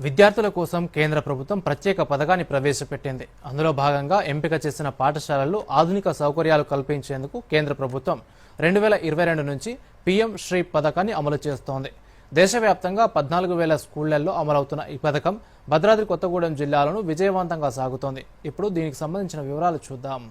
విద్యార్థుల కోసం కేంద్ర ప్రభుత్వం ప్రత్యేక పథకాన్ని ప్రవేశపెట్టింది. అందులో భాగంగా ఎంపిక చేసిన పాఠశాలల్లో ఆధునిక సౌకర్యాలు కల్పించేందుకు కేంద్ర ప్రభుత్వం 2022 నుంచి పీఎం శ్రీ పథకాన్ని అమలు చేస్తోంది. దేశవ్యాప్తంగా 14,000 స్కూళ్లలో అమలవుతున్న ఈ పథకం భద్రాద్రి కొత్తగూడెం జిల్లాలోనూ విజయవంతంగా సాగుతోంది. ఇప్పుడు దీనికి సంబంధించిన వివరాలు చూద్దాం.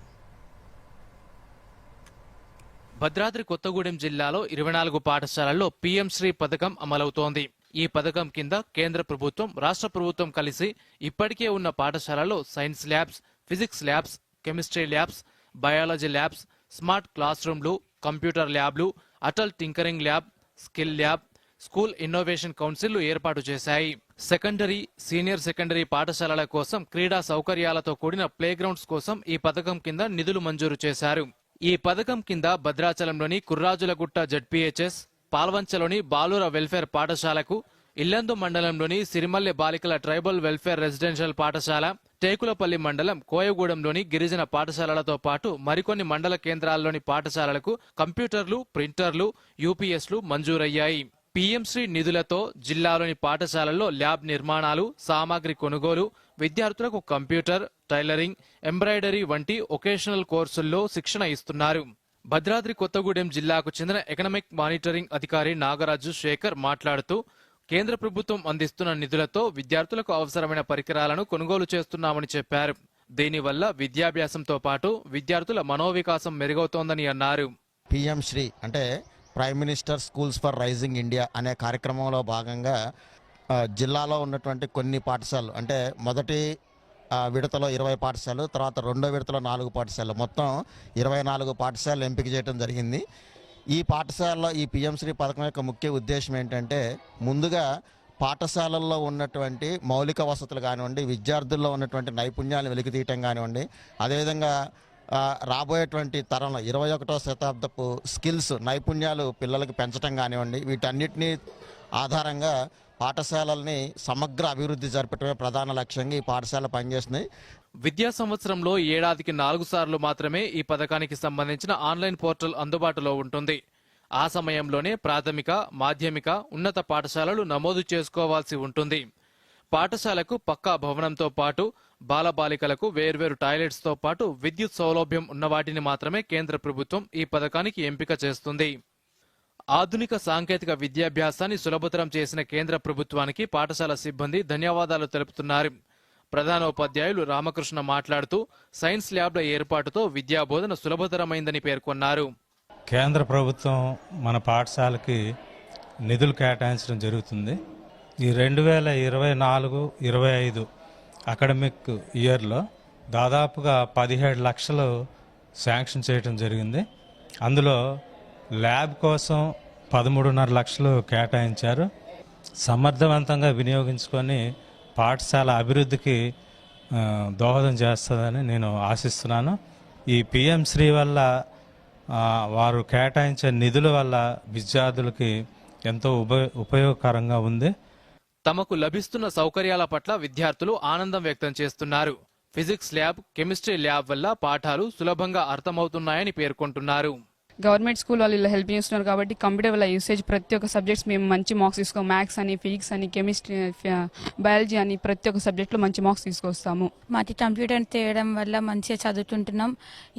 భద్రాద్రి కొత్తగూడెం జిల్లాలో 24 పాఠశాలల్లో పీఎం శ్రీ పథకం అమలవుతోంది. ఈ పథకం కింద కేంద్ర ప్రభుత్వం, రాష్ట్ర ప్రభుత్వం కలిసి ఇప్పటికే ఉన్న పాఠశాలలో science labs, physics labs, chemistry labs, biology labs, smart class రూమ్లు, కంప్యూటర్ ల్యాబ్లు, Atal tinkering lab, skill lab, school innovation కౌన్సిల్లు ఏర్పాటు చేశాయి. సెకండరీ, సీనియర్ సెకండరీ పాఠశాలల కోసం క్రీడా సౌకర్యాలతో కూడిన ప్లే గ్రౌండ్స్ కోసం ఈ పథకం కింద నిధులు మంజూరు చేశారు. ఈ పథకం కింద భద్రాచలంలోని కుర్రాజులగుట్ట జడ్పీహెచ్ఎస్, పాల్వంచలోని బాలుర వెల్ఫేర్ పాఠశాలకు, ఇల్లందు మండలంలోని సిరిమల్లె బాలికల ట్రైబల్ వెల్ఫేర్ రెసిడెన్షియల్ పాఠశాల, టేకులపల్లి మండలం కోయగూడెంలోని గిరిజన పాఠశాలలతో పాటు మరికొన్ని మండల కేంద్రాల్లోని పాఠశాలలకు కంప్యూటర్లు, ప్రింటర్లు, యూపీఎస్లు మంజూరయ్యాయి. పీఎంశ్రీ నిధులతో జిల్లాలోని పాఠశాలల్లో ల్యాబ్ నిర్మాణాలు, సామాగ్రి కొనుగోలు, విద్యార్థులకు కంప్యూటర్, టైలరింగ్, ఎంబ్రాయిడరీ వంటి ఒకేషనల్ కోర్సుల్లో శిక్షణ ఇస్తున్నారు. భద్రాద్రి కొత్తగూడెం జిల్లాకు చెందిన ఎకనామిక్ మానిటరింగ్ అధికారి నాగరాజు శేఖర్ మాట్లాడుతూ, కేంద్ర ప్రభుత్వం అందిస్తున్న నిధులతో విద్యార్థులకు అవసరమైన పరికరాలను కొనుగోలు చేస్తున్నామని చెప్పారు. దీనివల్ల విద్యాభ్యాసంతో పాటు విద్యార్థుల మనోవికాసం మెరుగవుతోందని అన్నారు. పీఎం శ్రీ అంటే prime minister schools for rising India అనే కార్యక్రమంలో భాగంగా జిల్లాలో ఉన్నటువంటి కొన్ని పాఠశాలలు, అంటే మొదటి విడతలో 20 పాఠశాలలు, తర్వాత రెండో విడతలో 4 పాఠశాలలు, మొత్తం 24 పాఠశాలలు ఎంపిక చేయడం జరిగింది. ఈ పాఠశాలలో ఈ పీఎం శ్రీ పథకం యొక్క ముఖ్య ఉద్దేశం ఏంటంటే, ముందుగా పాఠశాలల్లో ఉన్నటువంటి మౌలిక వసతులు కానివ్వండి, విద్యార్థుల్లో ఉన్నటువంటి నైపుణ్యాలను వెలికితీయటం కానివ్వండి, అదేవిధంగా రాబోయేటువంటి తరంలో 21వ శతాబ్దపు స్కిల్స్, నైపుణ్యాలు పిల్లలకి పెంచడం కానివ్వండి, వీటన్నిటినీ ఆధారంగా పాఠశాలల్ని సమగ్ర అభివృద్ధి జరపడమే ప్రధాన లక్ష్యంగా ఈ పాఠశాల పనిచేస్తున్నాయి. విద్యా సంవత్సరంలో ఏడాదికి 4 సార్లు మాత్రమే ఈ పథకానికి సంబంధించిన ఆన్లైన్ పోర్టల్ అందుబాటులో ఉంటుంది. ఆ సమయంలోనే ప్రాథమిక, మాధ్యమిక, ఉన్నత పాఠశాలలు నమోదు చేసుకోవాల్సి ఉంటుంది. పాఠశాలకు పక్కా భవనంతో పాటు బాలబాలికలకు వేర్వేరు టాయిలెట్స్ తో పాటు విద్యుత్ సౌలభ్యం ఉన్న వాటిని మాత్రమే కేంద్ర ప్రభుత్వం ఈ పథకానికి ఎంపిక చేస్తుంది. ఆధునిక సాంకేతిక విద్యాభ్యాసాన్ని సులభతరం చేసిన కేంద్ర ప్రభుత్వానికి పాఠశాల సిబ్బంది ధన్యవాదాలు తెలుపుతున్నారు. ప్రధానోపాధ్యాయులు రామకృష్ణ మాట్లాడుతూ, సైన్స్ ల్యాబ్ల ఏర్పాటుతో విద్యాబోధన సులభతరమైందని పేర్కొన్నారు. కేంద్ర ప్రభుత్వం మన పాఠశాలకి నిధులు కేటాయించడం జరుగుతుంది. ఈ 2024-25 అకాడమిక్ ఇయర్లో దాదాపుగా 17 లక్షలు శాంక్షన్ చేయడం జరిగింది. అందులో ల్యాబ్ కోసం 13.5 లక్షలు కేటాయించారు. సమర్థవంతంగా వినియోగించుకొని పాఠశాల అభివృద్ధికి దోహదం చేస్తుందని నేను ఆశిస్తున్నాను. ఈ పీఎం శ్రీ వల్ల వారు కేటాయించే నిధుల వల్ల విద్యార్థులకి ఎంతో ఉపయోగకరంగా ఉంది. తమకు లభిస్తున్న సౌకర్యాల పట్ల విద్యార్థులు ఆనందం వ్యక్తం చేస్తున్నారు. ఫిజిక్స్ ల్యాబ్, కెమిస్ట్రీ ల్యాబ్ వల్ల పాఠాలు సులభంగా అర్థమవుతున్నాయని పేర్కొంటున్నారు. గవర్నమెంట్ స్కూల్ వాళ్ళు ఇలా హెల్ప్ చేస్తున్నారు కాబట్టి కంప్యూటర్ వల్ల యూసేజ్ ప్రతి ఒక్క సబ్జెక్ట్స్ మేము మంచి మార్క్స్ తీసుకో, మ్యాథ్స్ అని, ఫిజిక్స్ అని, కెమిస్ట్రీ, బయాలజీ అని ప్రతి ఒక్క సబ్జెక్ట్లో మంచి మార్క్స్ తీసుకొస్తాము. మాకు కంప్యూటర్ చేయడం వల్ల మంచిగా చదువుతుంటున్నాం.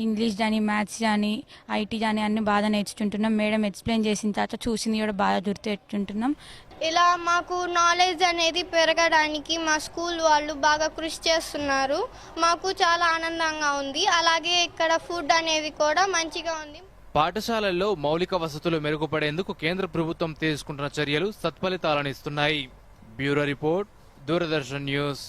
ఇంగ్లీష్ కానీ, మ్యాథ్స్ కానీ, ఐటీ కానీ అన్ని బాగా నేర్చుకుంటున్నాం. మేడం ఎక్స్ప్లెయిన్ చేసిన తర్వాత చూసింది కూడా బాగా గుర్తెట్టుకుంటున్నాం. ఇలా మాకు నాలెడ్జ్ అనేది పెరగడానికి మా స్కూల్ వాళ్ళు బాగా కృషి చేస్తున్నారు. మాకు చాలా ఆనందంగా ఉంది. అలాగే ఇక్కడ ఫుడ్ అనేది కూడా మంచిగా ఉంది. పాఠశాలల్లో మౌలిక వసతులు మెరుగుపడేందుకు కేంద్ర ప్రభుత్వం తీసుకుంటున్న చర్యలు సత్ఫలితాలను ఇస్తున్నాయి. Bureau report, Doordarshan news.